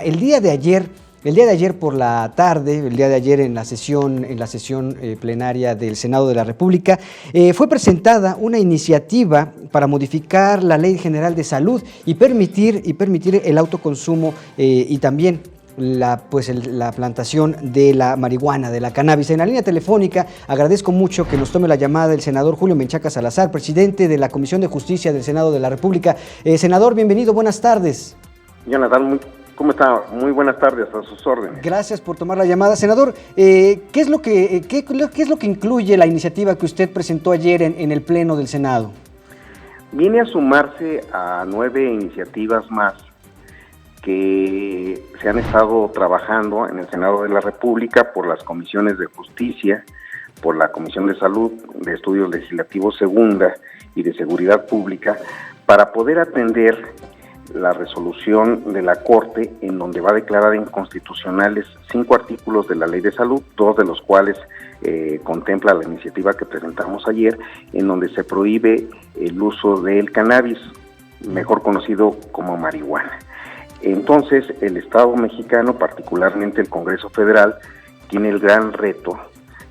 El día de ayer por la tarde, el día de ayer en la sesión plenaria del Senado de la República, fue presentada una iniciativa para modificar la Ley General de Salud y permitir el autoconsumo y también la plantación de la marihuana, de la cannabis. En la línea telefónica agradezco mucho que nos tome la llamada el senador Julio Menchaca Salazar, presidente de la Comisión de Justicia del Senado de la República. Senador, bienvenido, buenas tardes. Jonathan, ¿cómo está? Muy buenas tardes, a sus órdenes. Gracias por tomar la llamada. Senador, ¿qué es lo que incluye la iniciativa que usted presentó ayer en el Pleno del Senado? Viene a sumarse a 9 iniciativas más que se han estado trabajando en el Senado de la República por las comisiones de Justicia, por la Comisión de Salud, de Estudios Legislativos Segunda y de Seguridad Pública, para poder atender la resolución de la Corte en donde va a declarar inconstitucionales 5 artículos de la Ley de Salud, 2 de los cuales contempla la iniciativa que presentamos ayer, en donde se prohíbe el uso del cannabis, mejor conocido como marihuana. Entonces, el Estado mexicano, particularmente el Congreso Federal, tiene el gran reto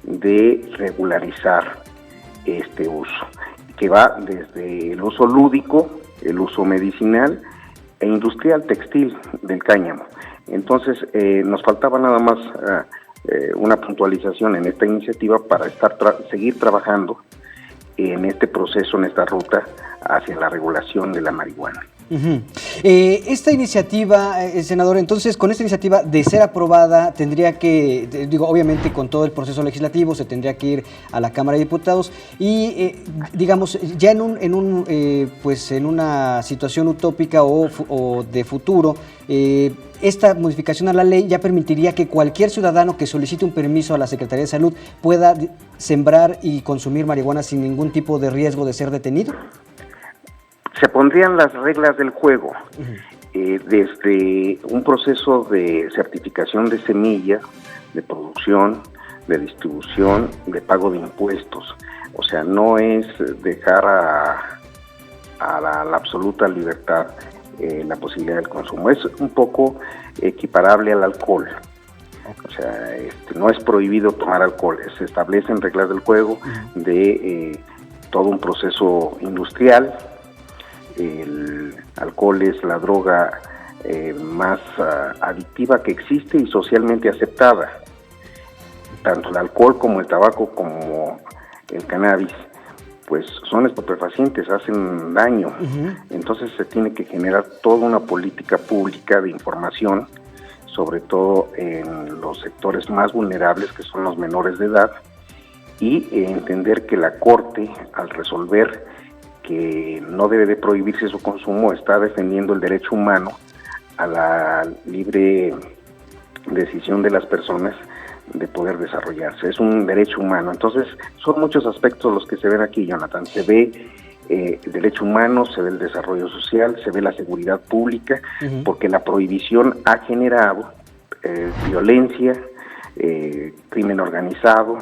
de regularizar este uso, que va desde el uso lúdico, el uso medicinal e industrial textil del cáñamo. Entonces, nos faltaba nada más una puntualización en esta iniciativa para seguir trabajando en este proceso, en esta ruta hacia la regulación de la marihuana. Esta iniciativa, senador, entonces con esta iniciativa de ser aprobada tendría que, obviamente con todo el proceso legislativo se tendría que ir a la Cámara de Diputados y digamos ya en una situación utópica o de futuro, esta modificación a la ley ya permitiría que cualquier ciudadano que solicite un permiso a la Secretaría de Salud pueda sembrar y consumir marihuana sin ningún tipo de riesgo de ser detenido. Se pondrían las reglas del juego, desde un proceso de certificación de semillas, de producción, de distribución, de pago de impuestos. O sea, no es dejar a la absoluta libertad la posibilidad del consumo. Es un poco equiparable al alcohol. O sea, no es prohibido tomar alcohol, se establecen reglas del juego de todo un proceso industrial. El alcohol es la droga más adictiva que existe y socialmente aceptada. Tanto el alcohol como el tabaco como el cannabis pues son estupefacientes, hacen daño. Entonces se tiene que generar toda una política pública de información, sobre todo en los sectores más vulnerables, que son los menores de edad, y entender que la Corte, al resolver que no debe de prohibirse su consumo, está defendiendo el derecho humano a la libre decisión de las personas de poder desarrollarse. Es un derecho humano. Entonces, son muchos aspectos los que se ven aquí, Jonathan. Se ve el derecho humano, se ve el desarrollo social, se ve la seguridad pública, porque la prohibición ha generado violencia, crimen organizado,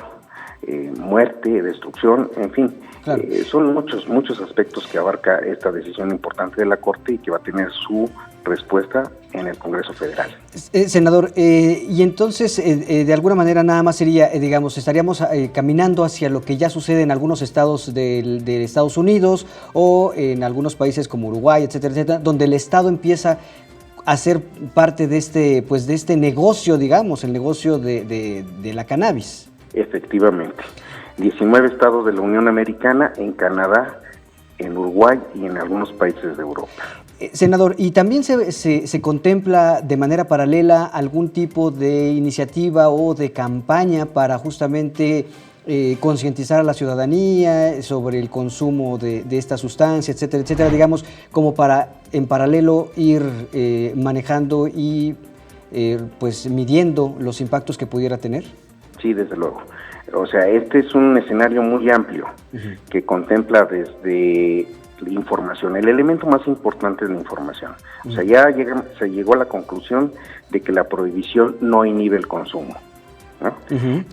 muerte, destrucción, en fin. Claro. Son muchos aspectos que abarca esta decisión importante de la Corte y que va a tener su respuesta en el Congreso Federal. Senador, y entonces de alguna manera nada más sería, estaríamos caminando hacia lo que ya sucede en algunos estados de Estados Unidos o en algunos países como Uruguay, etcétera, etcétera, donde el Estado empieza a ser parte de este negocio, el negocio de la cannabis. Efectivamente. 19 estados de la Unión Americana, en Canadá, en Uruguay y en algunos países de Europa. Senador, ¿y también se contempla de manera paralela algún tipo de iniciativa o de campaña para justamente concientizar a la ciudadanía sobre el consumo de esta sustancia, etcétera, etcétera, como para en paralelo ir manejando y midiendo los impactos que pudiera tener? Sí, desde luego. O sea, este es un escenario muy amplio que contempla desde la información. El elemento más importante es la información. O sea, se llegó a la conclusión de que la prohibición no inhibe el consumo, ¿no?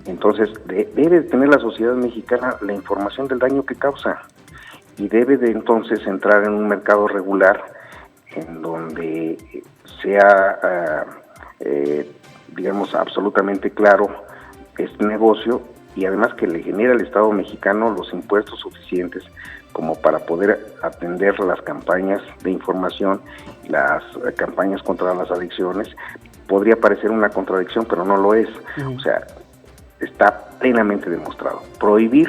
Entonces, debe tener la sociedad mexicana la información del daño que causa y debe de entonces entrar en un mercado regular en donde sea digamos, absolutamente claro este negocio, y además que le genera al Estado mexicano los impuestos suficientes como para poder atender las campañas de información, las campañas contra las adicciones. Podría parecer una contradicción, pero no lo es. O sea, está plenamente demostrado. Prohibir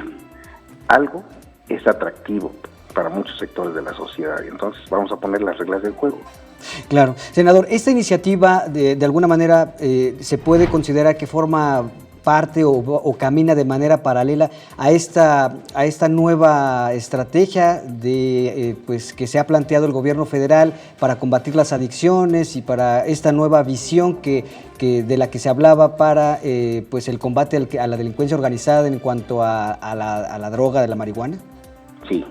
algo es atractivo para muchos sectores de la sociedad, y entonces vamos a poner las reglas del juego. Claro. Senador, esta iniciativa de alguna manera se puede considerar que forma parte o camina de manera paralela a esta nueva estrategia de pues que se ha planteado el gobierno federal para combatir las adicciones y para esta nueva visión que de la que se hablaba para pues el combate a la delincuencia organizada en cuanto a la droga de la marihuana. Sí,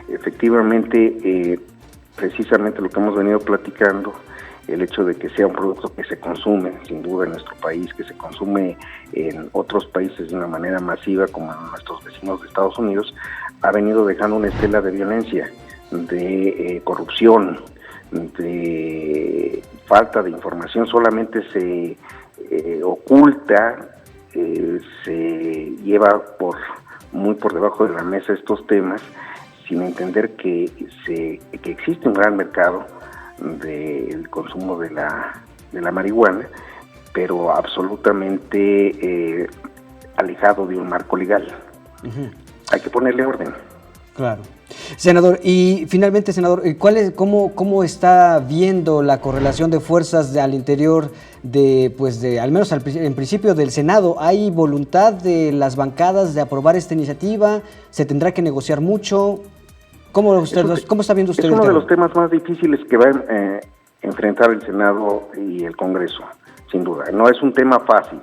efectivamente, precisamente lo que hemos venido platicando, el hecho de que sea un producto que se consume, sin duda, en nuestro país, que se consume en otros países de una manera masiva, como en nuestros vecinos de Estados Unidos, ha venido dejando una estela de violencia, de corrupción, de falta de información. Solamente se oculta, se lleva muy por debajo de la mesa estos temas, sin entender que existe un gran mercado del consumo de la marihuana, pero absolutamente alejado de un marco legal. Hay que ponerle orden. Claro. Senador, y finalmente, senador, ¿cómo está viendo la correlación de fuerzas al interior al menos en principio del Senado? ¿Hay voluntad de las bancadas de aprobar esta iniciativa? ¿Se tendrá que negociar mucho? ¿Cómo está viendo usted? Es uno de los temas más difíciles que va a enfrentar el Senado y el Congreso, sin duda. No es un tema fácil.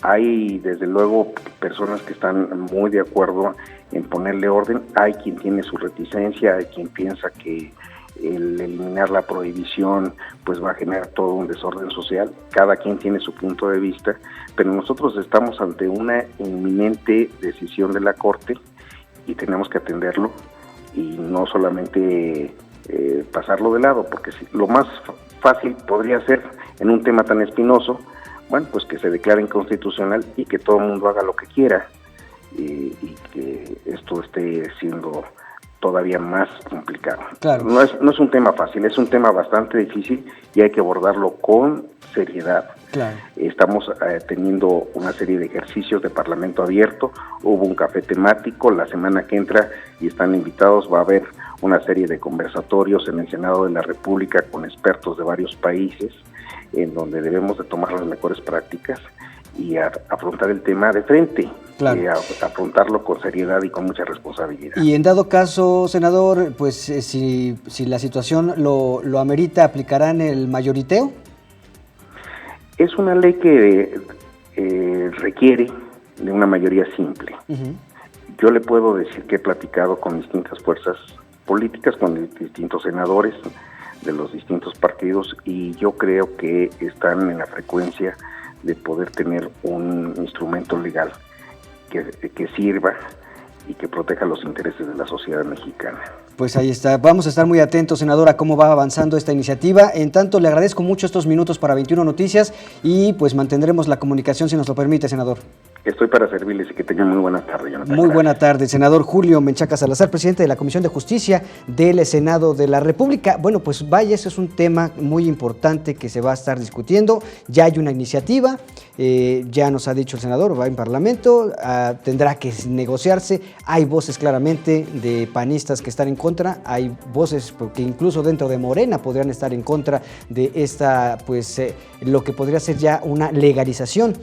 Hay, desde luego, personas que están muy de acuerdo en ponerle orden. Hay quien tiene su reticencia, hay quien piensa que el eliminar la prohibición pues va a generar todo un desorden social. Cada quien tiene su punto de vista, pero nosotros estamos ante una inminente decisión de la Corte y tenemos que atenderlo, y no solamente pasarlo de lado, porque lo más fácil podría ser, en un tema tan espinoso, bueno, pues que se declare inconstitucional y que todo el mundo haga lo que quiera, y que esto esté siendo todavía más complicado. Claro. No es un tema fácil, es un tema bastante difícil y hay que abordarlo con seriedad. Claro. Estamos teniendo una serie de ejercicios de Parlamento abierto, hubo un café temático, la semana que entra, y están invitados, va a haber una serie de conversatorios en el Senado de la República con expertos de varios países, en donde debemos de tomar las mejores prácticas y afrontar el tema de frente. Claro. Afrontarlo con seriedad y con mucha responsabilidad. Y en dado caso, senador, pues si la situación lo amerita, ¿aplicarán el mayoriteo? Es una ley que requiere de una mayoría simple. Yo le puedo decir que he platicado con distintas fuerzas políticas, con distintos senadores de los distintos partidos, y yo creo que están en la frecuencia de poder tener un instrumento legal que sirva y que proteja los intereses de la sociedad mexicana. Pues ahí está. Vamos a estar muy atentos, senador, a cómo va avanzando esta iniciativa. En tanto, le agradezco mucho estos minutos para 21 Noticias y pues mantendremos la comunicación si nos lo permite, senador. Estoy para servirles y que tengan muy buena tarde, Jonathan. Muy buena tarde, senador Julio Menchaca Salazar, presidente de la Comisión de Justicia del Senado de la República. Bueno, pues vaya, ese es un tema muy importante que se va a estar discutiendo. Ya hay una iniciativa, ya nos ha dicho el senador, va en Parlamento, tendrá que negociarse. Hay voces claramente de panistas que están en contra, hay voces que incluso dentro de Morena podrían estar en contra de esta, pues lo que podría ser ya una legalización